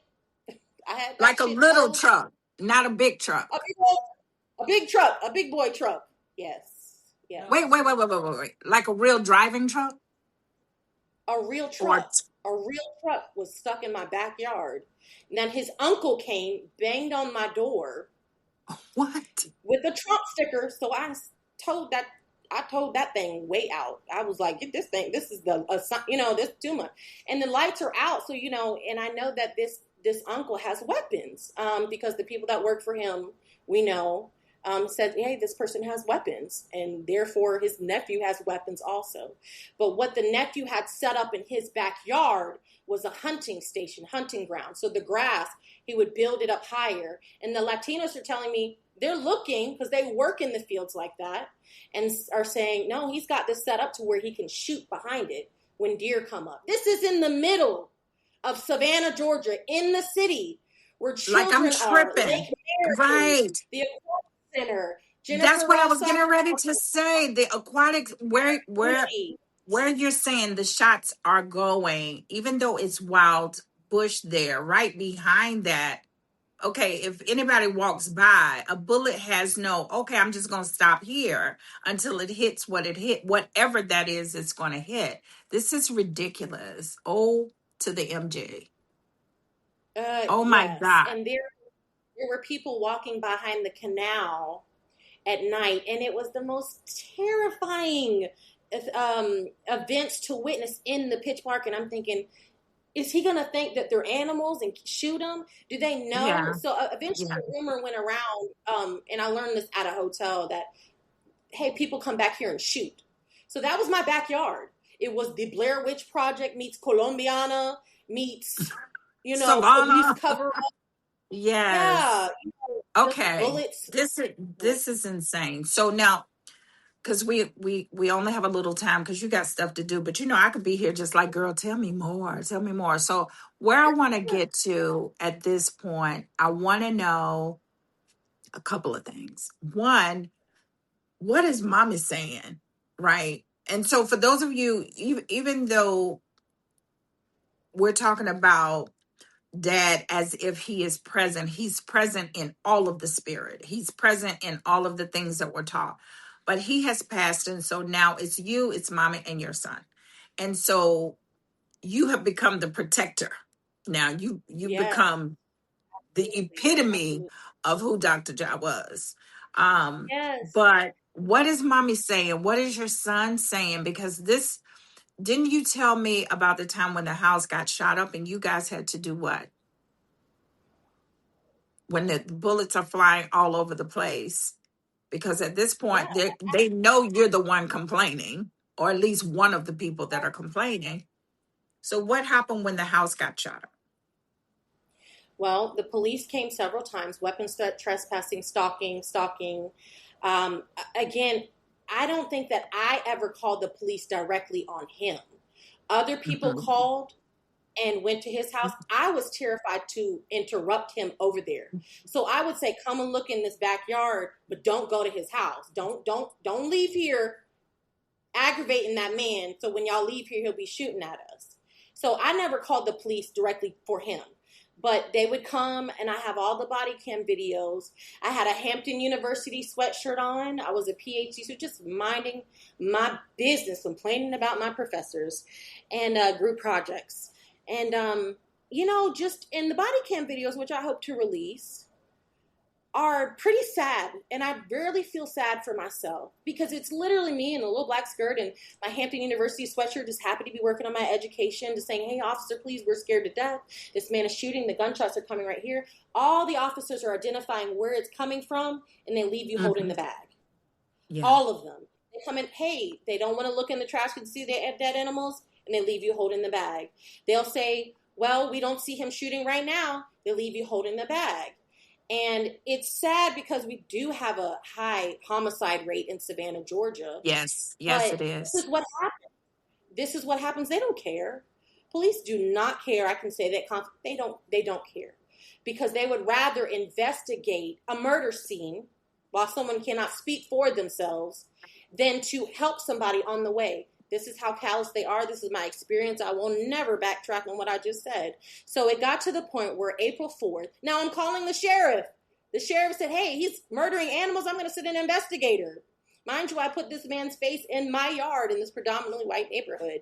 I had like a little truck. not a big truck. A big truck, a big boy truck. Yes. Yeah. Wait. Like a real driving truck? A real Or truck. A real truck was stuck in my backyard. And then his uncle came, banged on my door what? with a Trump sticker. So I told that thing way out. I was like, get this thing. This is this too much. And the lights are out. So, and I know that this uncle has weapons, because the people that work for him, we know, said, hey, this person has weapons, and therefore his nephew has weapons also. But what the nephew had set up in his backyard was a hunting station, hunting ground. So the grass, he would build it up higher. And the Latinos are telling me they're looking, because they work in the fields like that, and are saying, no, he's got this set up to where he can shoot behind it when deer come up. This is in the middle of Savannah, Georgia, in the city where children Like I'm tripping. Lake Mary, Right. the Aquatic Center. That's what I was getting ready to say. The aquatics, where you're saying the shots are going, even though it's wild bush there, right behind that. Okay, if anybody walks by, a bullet has no, okay, I'm just going to stop here until it hits whatever that is, it's going to hit. This is ridiculous. Oh, to the MJ. Oh my Yes. God. And there were people walking behind the canal at night, and it was the most terrifying events to witness in the pitch dark. And I'm thinking, is he going to think that they're animals and shoot them? Do they know? Yeah. So eventually a rumor went around, and I learned this at a hotel, that, hey, people come back here and shoot. So that was my backyard. It was the Blair Witch Project meets Colombiana meets, police cover up. Yes. Yeah. Okay. Bullets. This is insane. So now, because we only have a little time, because you got stuff to do, but I could be here just like, girl, tell me more. So where I want to get to at this point, I want to know a couple of things. One, what is mommy saying? Right. And so for those of you, even though we're talking about dad as if he is present, he's present in all of the spirit. He's present in all of the things that we're taught. But he has passed, and so now it's you, it's mommy, and your son. And so you have become the protector. Now you become the epitome of who Dr. Ja was. Yes. But what is mommy saying? What is your son saying? Because didn't you tell me about the time when the house got shot up and you guys had to do what? When the bullets are flying all over the place, because at this point they know you're the one complaining, or at least one of the people that are complaining. So what happened when the house got shot up? Well, the police came several times, weapons threat, trespassing, stalking. Again, I don't think that I ever called the police directly on him. Other people called and went to his house. I was terrified to interrupt him over there. So I would say, come and look in this backyard, but don't go to his house. Don't leave here aggravating that man. So when y'all leave here, he'll be shooting at us. So I never called the police directly for him, but they would come, and I have all the body cam videos. I had a Hampton University sweatshirt on. I was a PhD, so just minding my business, complaining about my professors and group projects. And, just in the body cam videos, which I hope to release, are pretty sad. And I rarely feel sad for myself, because it's literally me in a little black skirt and my Hampton University sweatshirt, just happy to be working on my education, just saying, hey, officer, please, we're scared to death. This man is shooting. The gunshots are coming right here. All the officers are identifying where it's coming from, and they leave you holding the bag. Yeah. All of them. They come in, hey, they don't want to look in the trash and see the dead animals, and they leave you holding the bag. They'll say, well, we don't see him shooting right now. They leave you holding the bag. And it's sad, because we do have a high homicide rate in Savannah, Georgia. Yes, it is. This is what happens. This is what happens. They don't care. Police do not care. I can say that they don't care, because they would rather investigate a murder scene while someone cannot speak for themselves than to help somebody on the way. This is how callous they are. This is my experience. I will never backtrack on what I just said. So it got to the point where April 4th, now I'm calling the sheriff. The sheriff said, hey, he's murdering animals. I'm going to send an investigator. Mind you, I put this man's face in my yard in this predominantly white neighborhood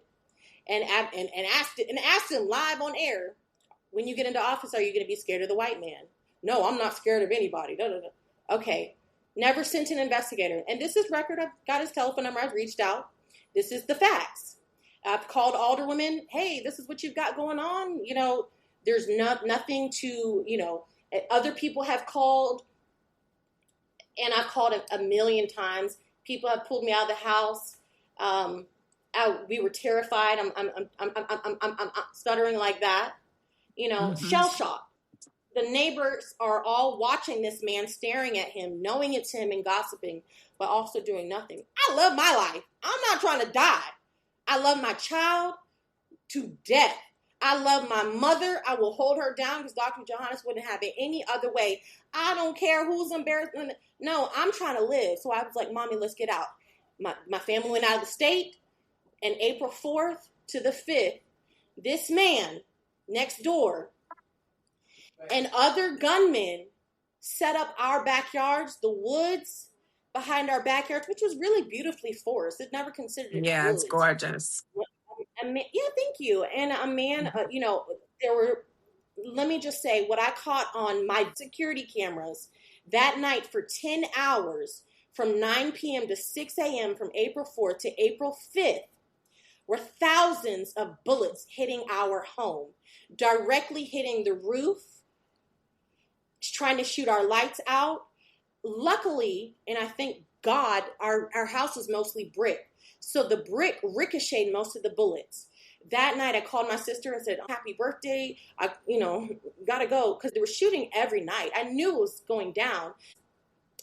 and asked him live on air, when you get into office, are you going to be scared of the white man? No, I'm not scared of anybody. No. Okay. Never sent an investigator. And this is record. I've got his telephone number. I've reached out. This is the facts. I've called alderwomen. Hey, this is what you've got going on. You know, there's nothing to, you know, other people have called, and I've called a million times. People have pulled me out of the house. We were terrified. I'm stuttering like that. You know, shell shock. The neighbors are all watching this man, staring at him, knowing it's him and gossiping, but also doing nothing. I love my life. I'm not trying to die. I love my child to death. I love my mother. I will hold her down because Dr. Jahannes wouldn't have it any other way. I don't care who's embarrassed. No, I'm trying to live. So I was like, Mommy, let's get out. My family went out of the state, and April 4th to the 5th, this man next door and other gunmen set up our backyards, the woods behind our backyards, which was really beautifully forested. Never considered it woods. It's gorgeous. Yeah, thank you. And a man, you know, there were, let me just say, what I caught on my security cameras that night for 10 hours from 9 p.m. to 6 a.m. from April 4th to April 5th were thousands of bullets hitting our home, directly hitting the roof, trying to shoot our lights out. Luckily, and I thank God, our house was mostly brick. So the brick ricocheted most of the bullets. That night I called my sister and said, happy birthday. I, gotta go. Because they were shooting every night. I knew it was going down.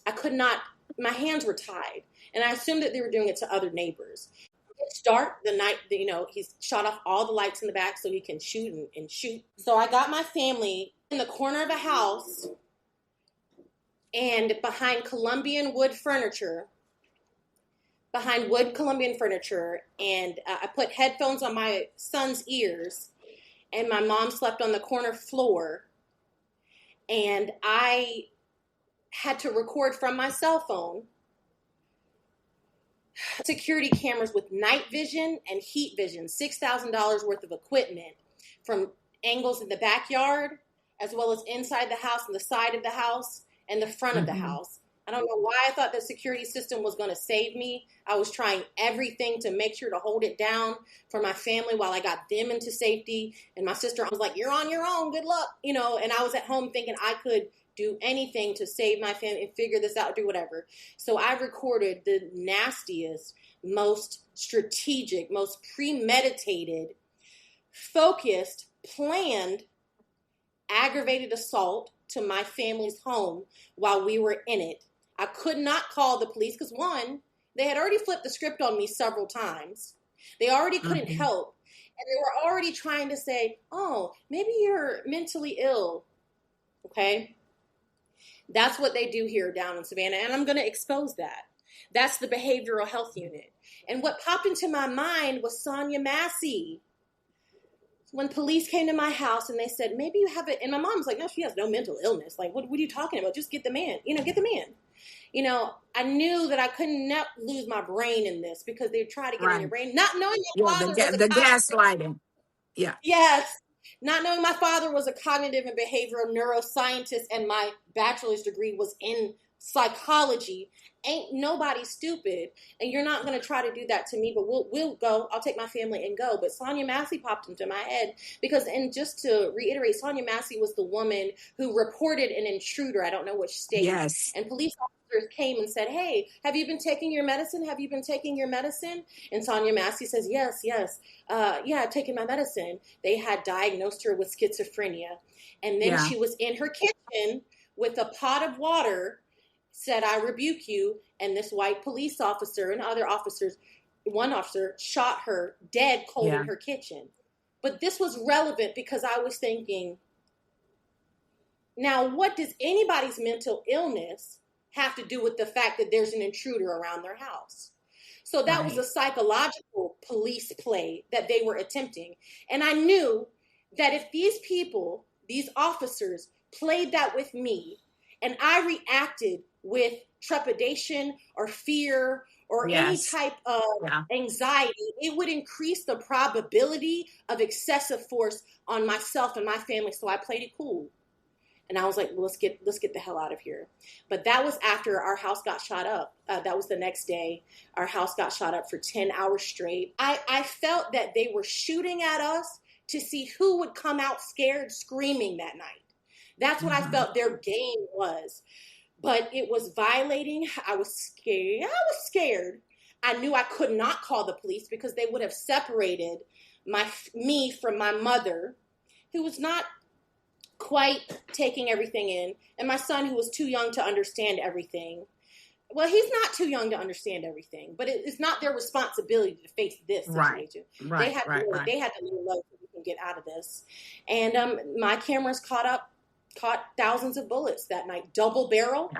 I could not, my hands were tied. And I assumed that they were doing it to other neighbors. Start the night, he's shot off all the lights in the back so he can shoot and shoot. So I got my family in the corner of a house and behind wood Colombian furniture, and I put headphones on my son's ears, and my mom slept on the corner floor, and I had to record from my cell phone security cameras with night vision and heat vision, $6,000 worth of equipment from angles in the backyard, as well as inside the house and the side of the house and the front of the house. I don't know why I thought the security system was going to save me. I was trying everything to make sure to hold it down for my family while I got them into safety. And my sister was like, you're on your own. Good luck. And I was at home thinking I could do anything to save my family and figure this out, do whatever. So I recorded the nastiest, most strategic, most premeditated, focused, planned, aggravated assault to my family's home while we were in it. I could not call the police because, one, they had already flipped the script on me several times. They already couldn't help. And they were already trying to say, oh, maybe you're mentally ill. Okay? That's what they do here down in Savannah, and I'm going to expose that. That's the behavioral health unit. And what popped into my mind was Sonia Massey. When police came to my house and they said, maybe you have it. And my mom was like, no, she has no mental illness. Like, what are you talking about? Just get the man. Get the man. I knew that I couldn't lose my brain in this because they try to get in your brain. Not knowing my father was the gaslighting. Yeah. Yes. Not knowing my father was a cognitive and behavioral neuroscientist and my bachelor's degree was in psychology. Ain't nobody stupid, and you're not going to try to do that to me, but we'll go. I'll take my family and go. But Sonia Massey popped into my head because, and just to reiterate, Sonia Massey was the woman who reported an intruder. I don't know which state. Yes. And police officers came and said, hey, have you been taking your medicine? Have you been taking your medicine? And Sonia Massey says, yes. Yeah, I've taken my medicine. They had diagnosed her with schizophrenia. And then she was in her kitchen with a pot of water, said, I rebuke you. And this white police officer and other officers, one officer shot her dead cold in her kitchen. But this was relevant because I was thinking, now what does anybody's mental illness have to do with the fact that there's an intruder around their house? So that was a psychological police play that they were attempting. And I knew that if these people, these officers, played that with me, and I reacted with trepidation or fear or any Yes. type of anxiety, it would increase the probability of excessive force on myself and my family. So I played it cool. And I was like, well, let's get the hell out of here. But that was after our house got shot up. That was the next day. Our house got shot up for 10 hours straight. I felt that they were shooting at us to see who would come out scared, screaming that night. That's what I felt their game was. But it was violating. I was scared. I knew I could not call the police because they would have separated me from my mother, who was not quite taking everything in, and my son, who was too young to understand everything. Well, he's not too young to understand everything, but it's not their responsibility to face this situation. They had to lay low so we can get out of this. And my cameras caught thousands of bullets that night, double barrel,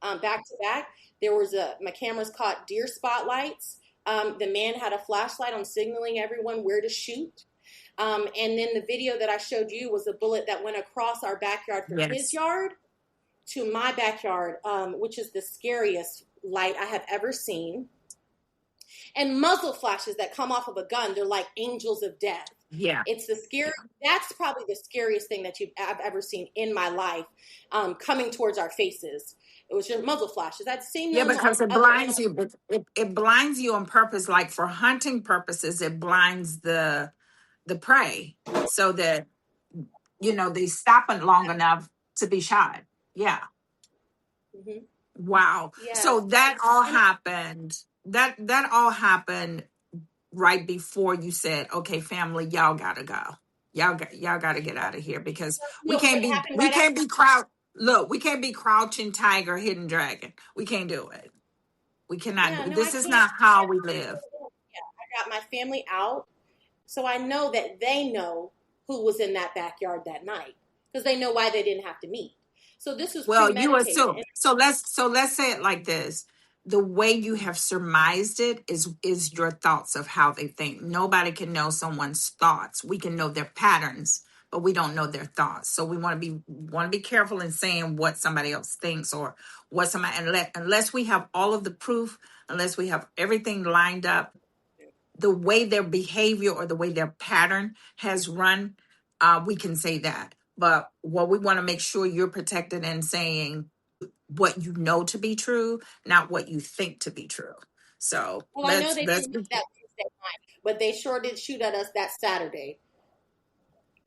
back to back. My cameras caught deer spotlights. The man had a flashlight on signaling everyone where to shoot. And then the video that I showed you was a bullet that went across our backyard from his yard to my backyard, which is the scariest light I have ever seen. And muzzle flashes that come off of a gun, they're like angels of death. Yeah. It's the scary. That's probably the scariest thing that I've ever seen in my life, coming towards our faces. It was just muzzle flashes. I'd seen them. Because it blinds you. But it blinds you on purpose, like for hunting purposes. It blinds the prey so that they stop it long enough to be shot. Yeah. Mm-hmm. Wow. Yeah. So that all happened. That all happened right before you said, "Okay, family, y'all gotta go. Y'all gotta get out of here because we can't be crouching tiger, hidden dragon. We can't do it. We cannot. This is not how we live." I got my family out, so I know that they know who was in that backyard that night because they know why they didn't have to meet. So this was premeditated. So let's say it like this. The way you have surmised it is your thoughts of how they think. Nobody can know someone's thoughts. We can know their patterns, but we don't know their thoughts. So we want to be careful in saying what somebody else thinks or what somebody, unless we have all of the proof, unless we have everything lined up, the way their behavior or the way their pattern has run, we can say that. But what we want to make sure you're protected in saying what you know to be true, not what you think to be true. So I know they didn't do that Wednesday night, but they sure did shoot at us that Saturday.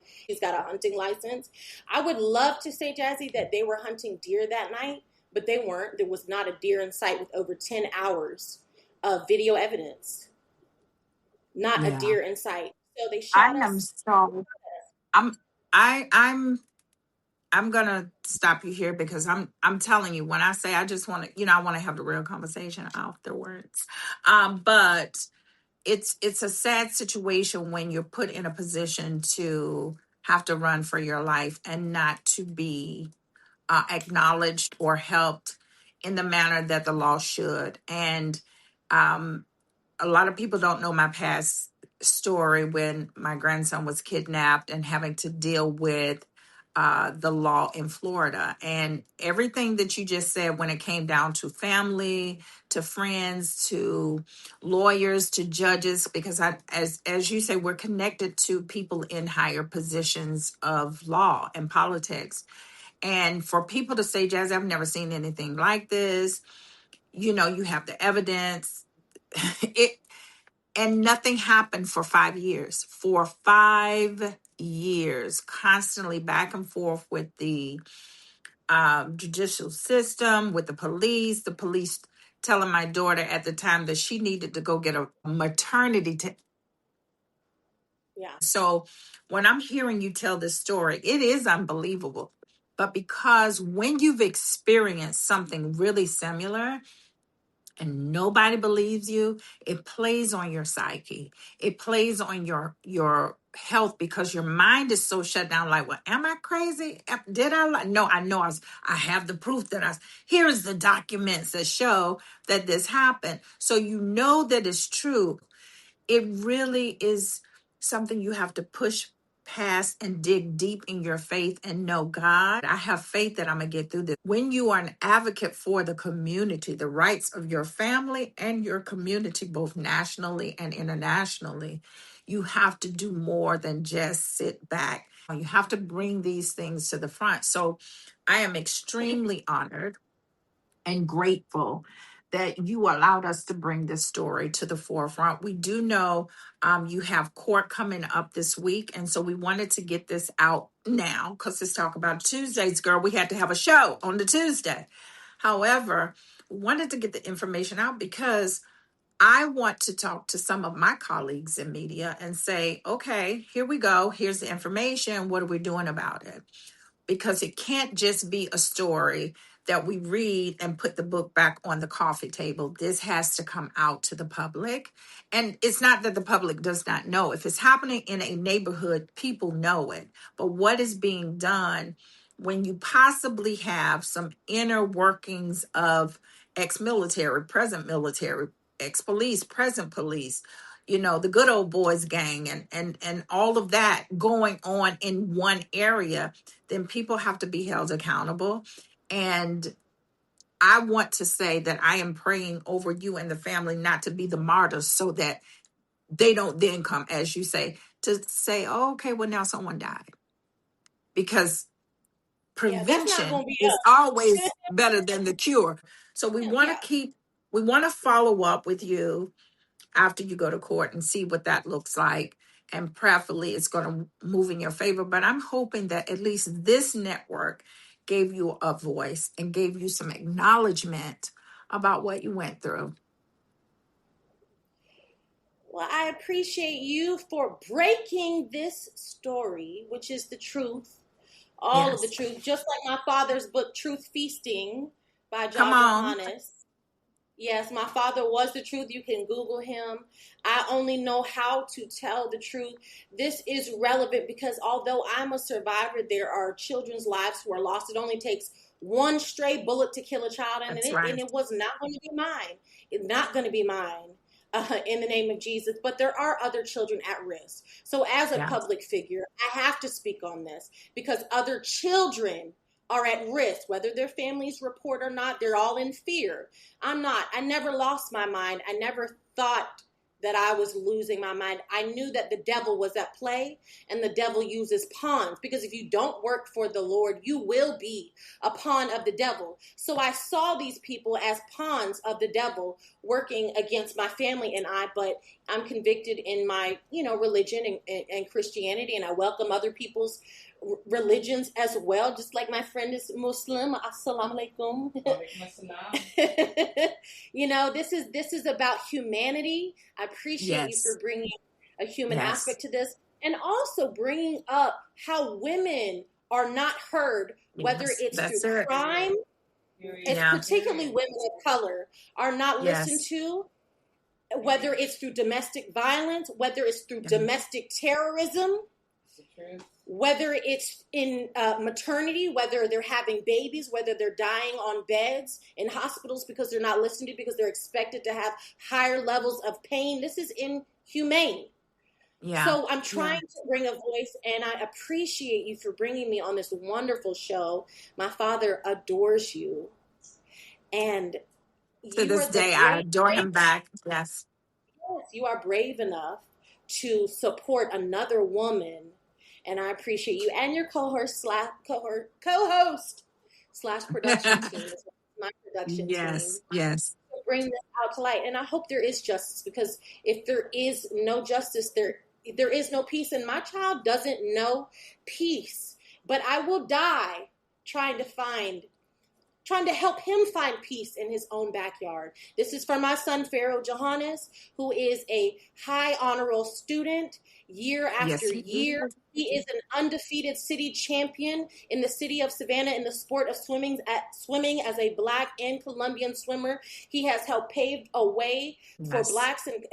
He's got a hunting license. I would love to say, Jazzie, that they were hunting deer that night, but they weren't. There was not a deer in sight with over 10 hours of video evidence. Not a deer in sight. So they shot us. I'm gonna stop you here because I'm telling you, when I say I just want to, I want to have the real conversation afterwards. But it's a sad situation when you're put in a position to have to run for your life and not to be acknowledged or helped in the manner that the law should. And a lot of people don't know my past story when my grandson was kidnapped and having to deal with the law in Florida. And everything that you just said when it came down to family, to friends, to lawyers, to judges, because as you say, we're connected to people in higher positions of law and politics. And for people to say, Jazz, I've never seen anything like this, you have the evidence. And nothing happened for 5 years. For 5 years, constantly back and forth with the judicial system, with the police telling my daughter at the time that she needed to go get a maternity test. Yeah. So when I'm hearing you tell this story, it is unbelievable. But because when you've experienced something really similar, and nobody believes you, it plays on your psyche. It plays on your health because your mind is so shut down. Like, well, am I crazy? Did I? No, I know I have the proof that here's the documents that show that this happened. So you know that it's true. It really is something you have to push past and dig deep in your faith and know, God, I have faith that I'm going to get through this. When you are an advocate for the community, the rights of your family and your community, both nationally and internationally, you have to do more than just sit back. You have to bring these things to the front. So I am extremely honored and grateful that you allowed us to bring this story to the forefront. We do know you have court coming up this week, and so we wanted to get this out now because it's Talk About Tuesdays, girl. We had to have a show on the Tuesday. However, we wanted to get the information out because I want to talk to some of my colleagues in media and say, okay, here we go. Here's the information. What are we doing about it? Because it can't just be a story that we read and put the book back on the coffee table. This has to come out to the public. And it's not that the public does not know. If it's happening in a neighborhood, people know it. But what is being done when you possibly have some inner workings of ex-military, present military, ex-police, present police, the good old boys gang and all of that going on in one area, then people have to be held accountable. And I want to say that I am praying over you and the family not to be the martyrs so that they don't then come, as you say, to say, oh, okay, well, now someone died. Because Yeah, that's not prevention going to be is us. always better than the cure. So we want Yeah. to follow up with you after you go to court and see what that looks like. And prayerfully, it's going to move in your favor. But I'm hoping that at least this network gave you a voice and gave you some acknowledgement about what you went through. Well, I appreciate you for breaking this story, which is the truth, all of the Yes. truth, just like my father's book, Truth Feasting by Come Jazzie on. Johannes. Yes, my father was the truth. You can Google him. I only know how to tell the truth. This is relevant because although I'm a survivor, there are children's lives who are lost. It only takes one stray bullet to kill a child, and That's right. it was not going to be mine. It's not going to be mine. In the name of Jesus, but there are other children at risk. So as a Yes. public figure, I have to speak on this because other children are at risk, whether their families report or not. They're all in fear. I'm not. I never lost my mind. I never thought that I was losing my mind. I knew that the devil was at play, and the devil uses pawns, because if you don't work for the Lord, you will be a pawn of the devil. So I saw these people as pawns of the devil working against my family and I, but I'm convicted in my, religion and Christianity, and I welcome other people's religions as well, just like my friend is Muslim. Assalamu alaikum. This is about humanity. I appreciate you for bringing a human aspect to this, and also bringing up how women are not heard, whether it's through crime. It's particularly women of color are not listened to, whether it's through domestic violence, whether it's through domestic terrorism, whether it's in maternity, whether they're having babies, whether they're dying on beds in hospitals because they're not listened to, because they're expected to have higher levels of pain. This is inhumane. Yeah. So I'm trying to bring a voice, and I appreciate you for bringing me on this wonderful show. My father adores you. And to this day, I adore him back. Yes. Yes, you are brave enough to support another woman. And I appreciate you and your co-host slash production team. My production team. Yes. To bring this out to light. And I hope there is justice, because if there is no justice, there is no peace. And my child doesn't know peace. But I will die trying to help him find peace in his own backyard. This is for my son, Pharaoh Jahannes, who is a high honor roll student year after year. He is an undefeated city champion in the city of Savannah in the sport of swimming as a Black and Colombian swimmer. He has helped pave a way for Blacks and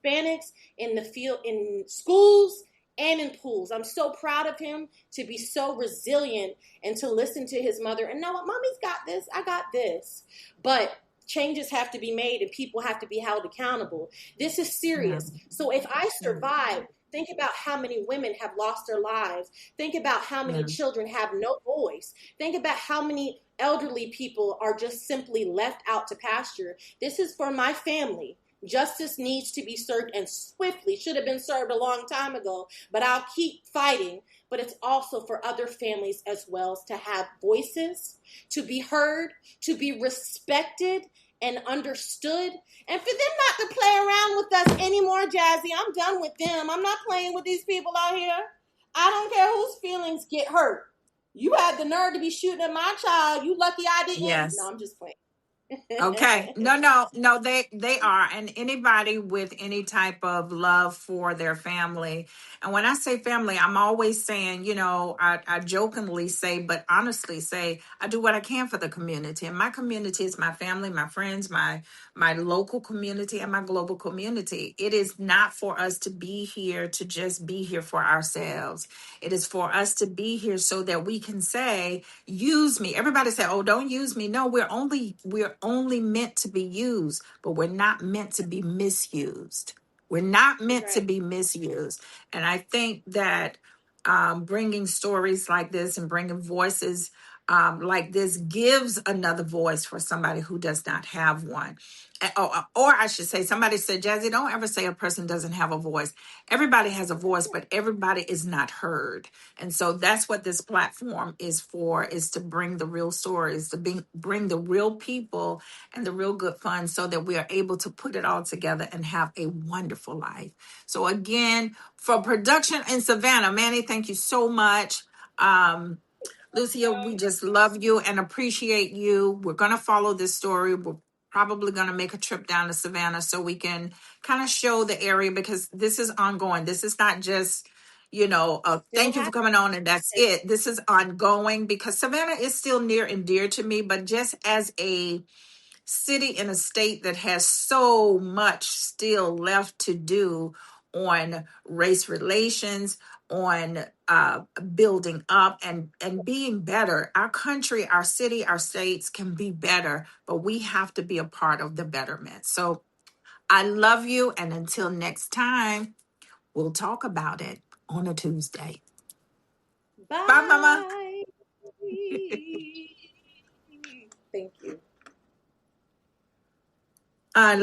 Hispanics in the field, in schools, and in pools. I'm so proud of him to be so resilient and to listen to his mother and know what, mommy's got this, I got this. But changes have to be made and people have to be held accountable. This is serious. Yeah. So if I survive, think about how many women have lost their lives. Think about how many children have no voice. Think about how many elderly people are just simply left out to pasture. This is for my family. Justice needs to be served, and swiftly. Should have been served a long time ago, but I'll keep fighting. But it's also for other families as well to have voices, to be heard, to be respected and understood, and for them not to play around with us anymore, Jazzie. I'm done with them. I'm not playing with these people out here. I don't care whose feelings get hurt. You had the nerve to be shooting at my child. You lucky I didn't. Yes. No, I'm just playing. Okay. No, they are. And anybody with any type of love for their family. And when I say family, I'm always saying, I jokingly say, but honestly say, I do what I can for the community. And my community is my family, my friends, my local community, and my global community. It is not for us to be here to just be here for ourselves. It is for us to be here so that we can say, use me. Everybody say, oh, don't use me. No, we're only meant to be used, but we're not meant to be misused. We're not meant to be misused. And I think that bringing stories like this and bringing voices like this gives another voice for somebody who does not have one. Or I should say, somebody said, Jazzie, don't ever say a person doesn't have a voice. Everybody has a voice, but everybody is not heard. And so that's what this platform is for, is to bring the real stories, to bring the real people and the real good fun so that we are able to put it all together and have a wonderful life. So again, for production in Savannah, Manny, thank you so much. Lucia, we just love you and appreciate you. We're going to follow this story. We're probably going to make a trip down to Savannah so we can kind of show the area, because this is ongoing. This is not just, thank you for coming on and that's it. This is ongoing because Savannah is still near and dear to me, but just as a city in a state that has so much still left to do on race relations, on building up and being better. Our country, our city, our states can be better, but we have to be a part of the betterment. So I love you. And until next time, we'll talk about it on a Tuesday. Bye, Mama. Bye. Thank you. I